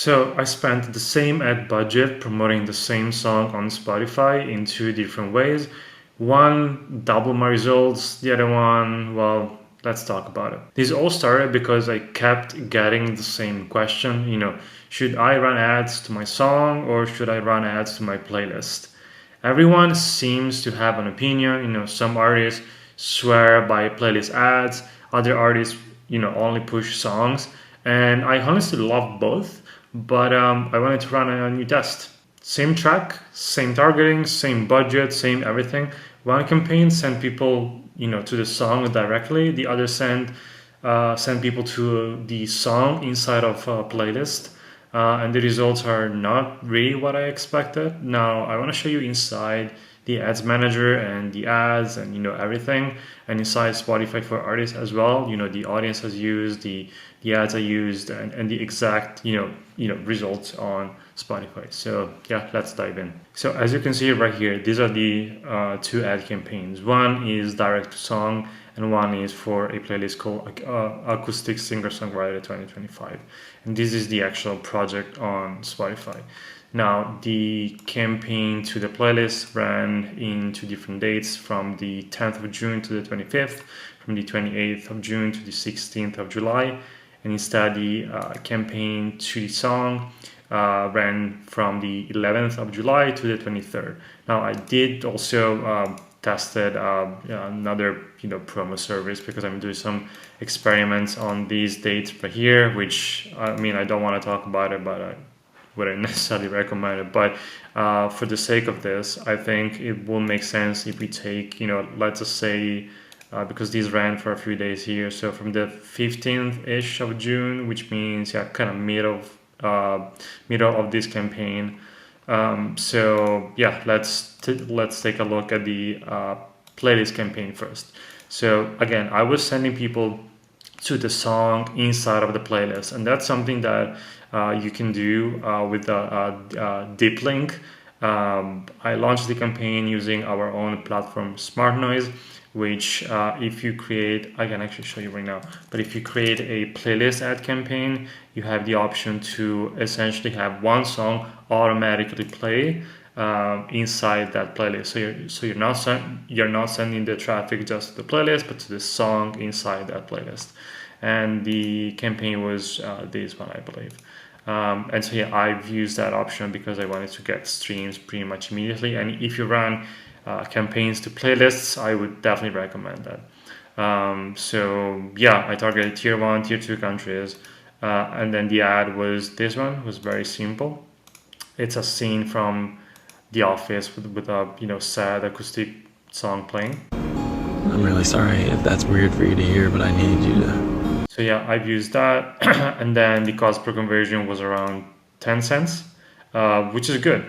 So I spent the same ad budget promoting the same song on Spotify in two different ways. One doubled my results, the other one, well, let's talk about it. This all started because I kept getting the same question, should I run ads to my song or should I run ads to my playlist? Everyone seems to have an opinion, some artists swear by playlist ads, other artists, only push songs, and I honestly love both, but I wanted to run a new test. Same track, same targeting, same budget, same everything. One campaign sent people, to the song directly. The other send people to the song inside of a playlist. And the results are not really what I expected. Now I want to show you inside the ads manager and the ads and everything, and inside Spotify for artists as well. The audience has used the ads I used and the exact results on Spotify. So yeah, let's dive in. So as you can see right here, these are the two ad campaigns. One is direct to song and one is for a playlist called Acoustic Singer-Songwriter 2025. And this is the actual project on Spotify. Now, the campaign to the playlist ran in two different dates, from the 10th of June to the 25th, from the 28th of June to the 16th of July. And instead, the campaign to the song ran from the 11th of July to the 23rd. Now, I did also tested another promo service because I'm doing some experiments on these dates right here, which I don't want to talk about it, but I wouldn't necessarily recommend it. But for the sake of this, I think it will make sense if we take, let's just say, because these ran for a few days here, so from the 15th-ish of June, which means kind of middle of this campaign. So yeah, let's take a look at the playlist campaign first. So again, I was sending people to the song inside of the playlist, and that's something that you can do with a deep link. I launched the campaign using our own platform, Smart Noise, which if you create, I can actually show you right now, but if you create a playlist ad campaign, you have the option to essentially have one song automatically play inside that playlist. So you're not sending the traffic just to the playlist, but to the song inside that playlist. And the campaign was this one, I believe. And so yeah, I've used that option because I wanted to get streams pretty much immediately. And if you run campaigns to playlists, I would definitely recommend that. So yeah, I targeted tier 1, tier 2 countries. And then the ad was this one. It was very simple. It's a scene from The Office with a sad acoustic song playing. I'm really sorry if that's weird for you to hear, but I needed you to. So yeah, I've used that, and then the cost per conversion was around 10 cents, which is good.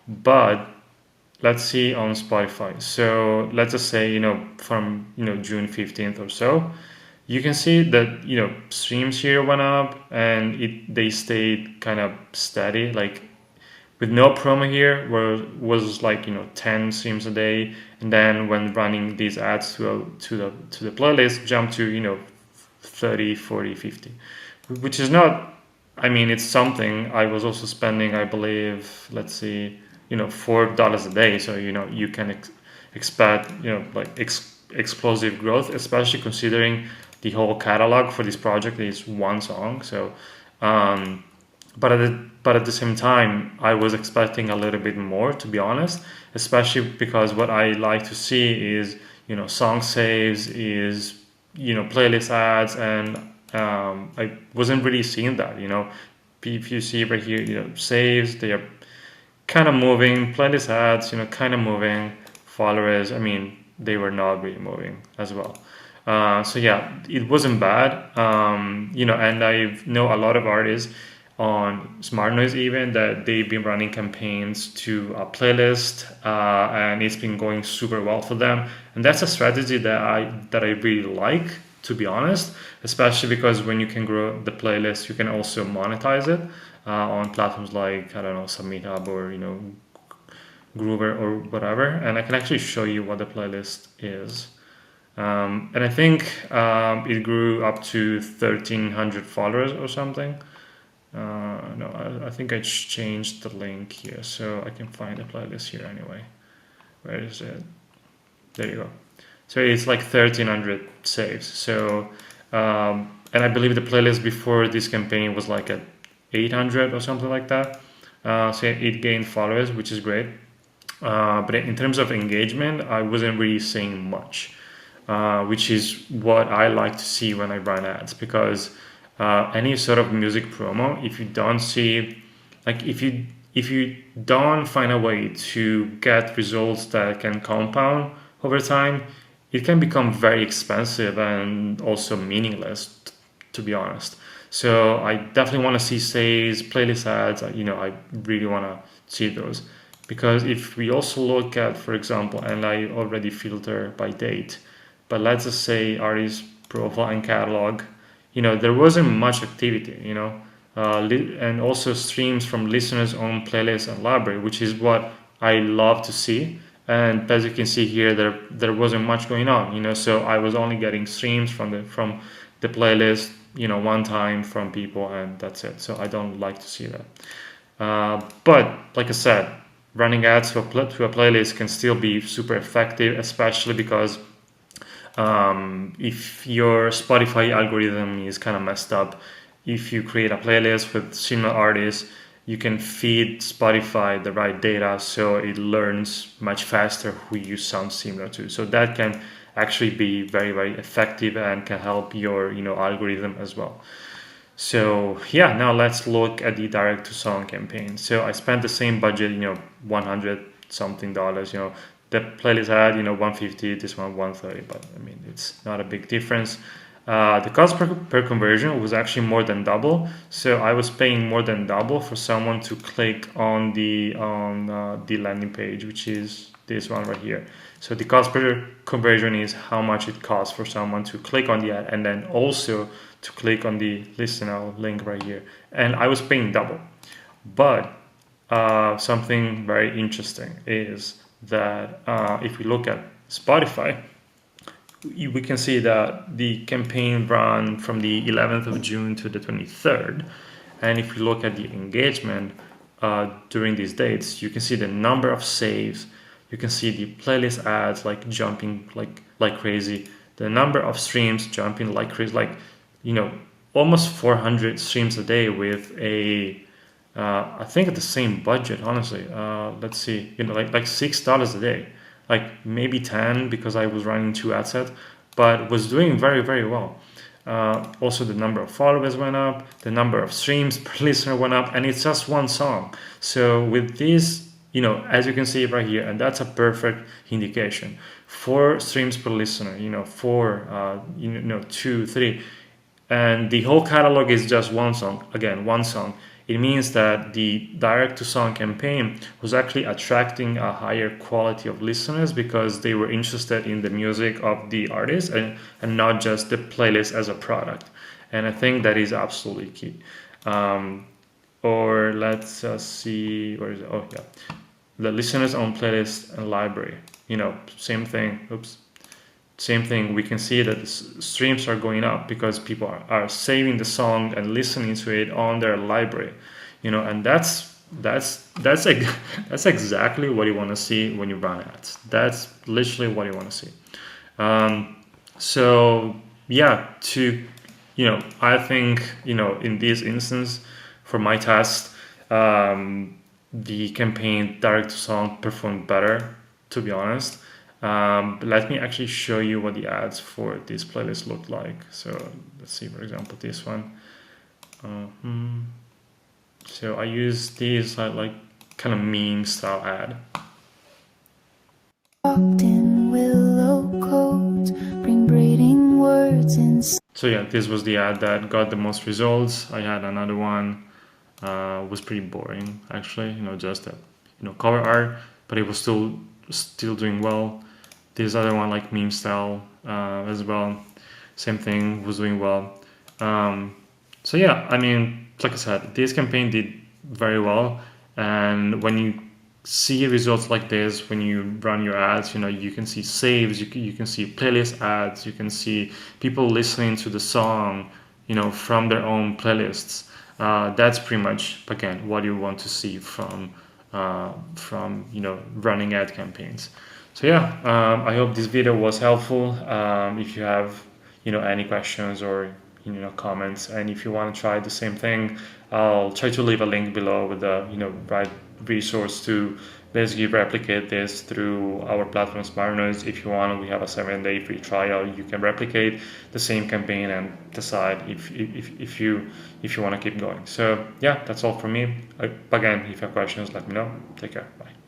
But let's see on Spotify. So let's just say from June 15th or so, you can see that streams here went up and they stayed kind of steady, like with no promo here, where was like 10 streams a day, and then when running these ads to the playlist, jump to 30, 40, 50, which is not, it's something. I was also spending, I believe, let's see, $4 a day, so you can expect explosive growth, especially considering the whole catalog for this project is one song. So but at the same time, I was expecting a little bit more, to be honest, especially because what I like to see is song saves, is playlist ads, and I wasn't really seeing that. If you see right here, saves, they are kind of moving. Playlist ads, kind of moving. Followers, they were not really moving as well. So yeah, it wasn't bad. And I know a lot of artists on Smart Noise even that they've been running campaigns to a playlist, and it's been going super well for them. And that's a strategy that I really like, to be honest, especially because when you can grow the playlist, you can also monetize it on platforms like, I don't know, Submit Hub or Groover or whatever. And I can actually show you what the playlist is. And I think it grew up to 1,300 followers or something. No, I think I changed the link here, so I can find the playlist here anyway. Where is it? There you go. So it's like 1,300 saves. So, and I believe the playlist before this campaign was like at 800 or something like that. So it gained followers, which is great. But in terms of engagement, I wasn't really seeing much, which is what I like to see when I run ads. Because any sort of music promo, if you don't see, like if you don't find a way to get results that can compound over time, it can become very expensive and also meaningless, to be honest. So I definitely want to see saves, playlist ads. I really want to see those, because if we also look at, for example, and I already filter by date, but let's just say artist profile and catalog, there wasn't much activity, and also streams from listeners' own playlists and library, which is what I love to see. And as you can see here, there wasn't much going on, so I was only getting streams from the playlist, one time from people, and that's it. So I don't like to see that. But like I said, running ads to a playlist can still be super effective, especially because if your Spotify algorithm is kind of messed up, if you create a playlist with similar artists, you can feed Spotify the right data so it learns much faster who you sound similar to. So that can actually be very, very effective and can help your algorithm as well. So yeah, now let's look at the direct to song campaign. So I spent the same budget, 100 something dollars, the playlist had, 150, this one 130, but I mean, it's not a big difference. The cost per conversion was actually more than double. So I was paying more than double for someone to click on the landing page, which is this one right here. So the cost per conversion is how much it costs for someone to click on the ad and then also to click on the listen now link right here. And I was paying double. But something very interesting is that if we look at Spotify, we can see that the campaign ran from the 11th of June to the 23rd. And if you look at the engagement during these dates, you can see the number of saves. You can see the playlist ads like jumping like crazy. The number of streams jumping like crazy, almost 400 streams a day with I think at the same budget, honestly. Let's see, like $6 a day, like maybe 10 because I was running 2 ad sets, but was doing very, very well. Also, the number of followers went up, the number of streams per listener went up, and it's just one song. So with this, as you can see right here, and that's a perfect indication. 4 streams per listener, 4, 2, 3, and the whole catalog is just one song. Again, one song. It means that the direct to song campaign was actually attracting a higher quality of listeners because they were interested in the music of the artist and not just the playlist as a product. And I think that is absolutely key. Or let's see, where is it? Oh, yeah. The listeners on playlist and library, same thing. Oops. Same thing, we can see that the streams are going up because people are saving the song and listening to it on their library, and that's exactly what you want to see when you run ads. That's literally what you want to see. So yeah, I think in this instance, for my test, the campaign direct to song performed better, to be honest. But let me actually show you what the ads for this playlist look like. So let's see, for example, this one. So I use these like kind of meme style ad. So yeah, this was the ad that got the most results. I had another one, was pretty boring actually, just a cover art, but it was still doing well. This other one, like meme style as well, same thing, was doing well. So yeah, I mean, like I said, this campaign did very well. And when you see results like this, when you run your ads, you can see saves, you can see playlist ads, you can see people listening to the song, from their own playlists. That's pretty much, again, what you want to see from running ad campaigns. So yeah, I hope this video was helpful. If you have any questions or comments, and if you want to try the same thing, I'll try to leave a link below with the right resource to basically replicate this through our platform Smartnoise. If you want, we have a 7-day free trial. You can replicate the same campaign and decide if you want to keep going. So yeah, that's all from me. Again, if you have questions, let me know. Take care. Bye.